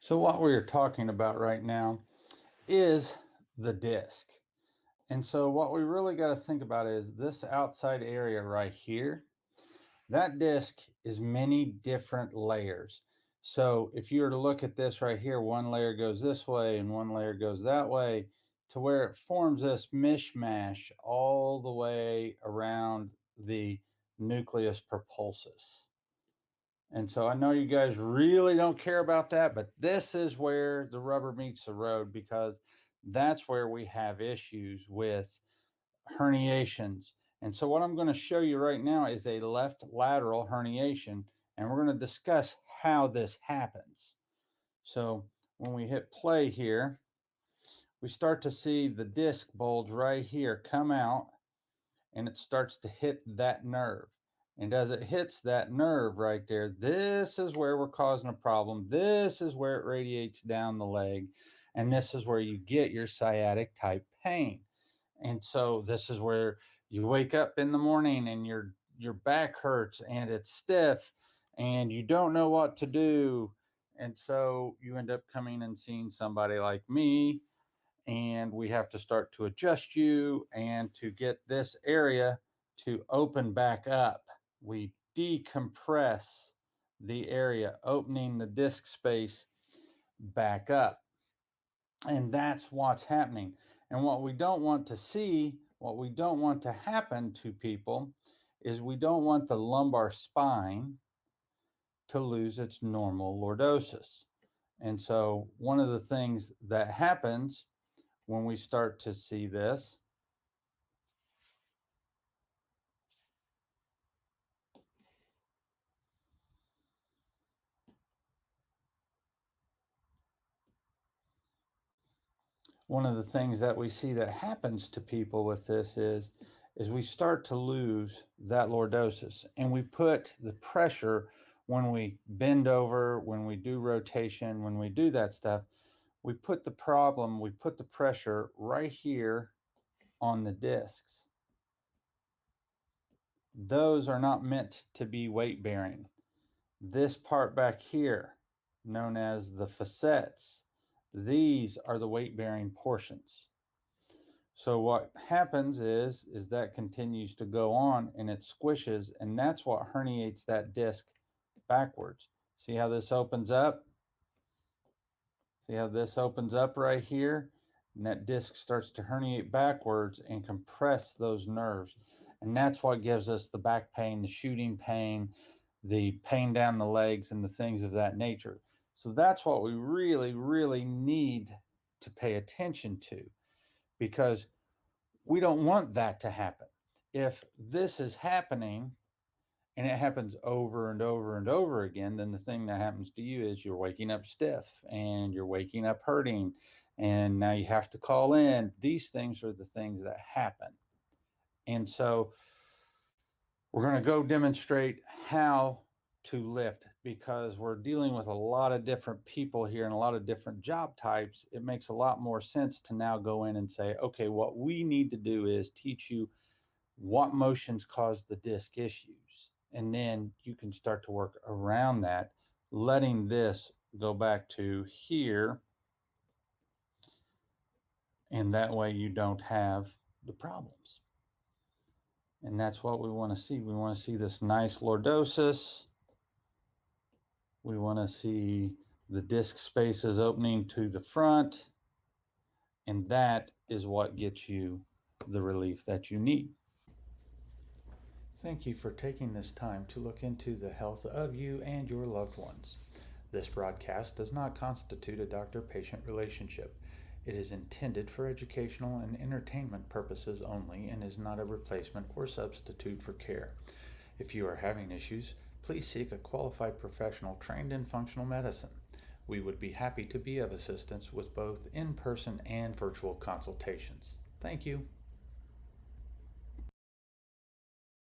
So what we're talking about right now is the disc. And so what we really got to think about is this outside area right here. That disc is many different layers. So if you were to look at this right here, one layer goes this way and one layer goes that way, to where it forms this mishmash all the way around the nucleus propulsus. And so I know you guys really don't care about that, but this is where the rubber meets the road, because that's where we have issues with herniations. And so what I'm going to show you right now is a left lateral herniation, and we're going to discuss how this happens. So when we hit play here, we start to see the disc bulge right here come out, and it starts to hit that nerve. And as it hits that nerve right there, this is where we're causing a problem. This is where it radiates down the leg. And this is where you get your sciatic type pain. And so this is where you wake up in the morning and your back hurts and it's stiff and you don't know what to do. And so you end up coming and seeing somebody like me, and we have to start to adjust you and to get this area to open back up. We decompress the area, opening the disc space back up. And that's what's happening. And what we don't want to see, what we don't want to happen to people, is we don't want the lumbar spine to lose its normal lordosis. And so one of the things that happens when we start to see this one of the things that we see that happens to people with this is we start to lose that lordosis, and we put the pressure when we bend over, when we do rotation, when we do that stuff, we put the pressure right here on the discs. Those are not meant to be weight bearing. This part back here, known as the facets, these are the weight bearing portions. So what happens is that continues to go on and it squishes, and that's what herniates that disc backwards. See how this opens up? See how this opens up right here? And that disc starts to herniate backwards and compress those nerves. And that's what gives us the back pain, the shooting pain, the pain down the legs, and the things of that nature. So that's what we really, really need to pay attention to, because we don't want that to happen. If this is happening and it happens over and over and over again, then the thing that happens to you is you're waking up stiff and you're waking up hurting, and now you have to call in. These things are the things that happen. And so we're going to go demonstrate how to lift, because we're dealing with a lot of different people here and a lot of different job types. It makes a lot more sense to now go in and say, okay, what we need to do is teach you what motions cause the disc issues. And then you can start to work around that, letting this go back to here. And that way you don't have the problems. And that's what we want to see. We want to see this nice lordosis. We want to see the disc spaces opening to the front. And that is what gets you the relief that you need. Thank you for taking this time to look into the health of you and your loved ones. This broadcast does not constitute a doctor-patient relationship. It is intended for educational and entertainment purposes only and is not a replacement or substitute for care. If you are having issues, please seek a qualified professional trained in functional medicine. We would be happy to be of assistance with both in-person and virtual consultations. Thank you.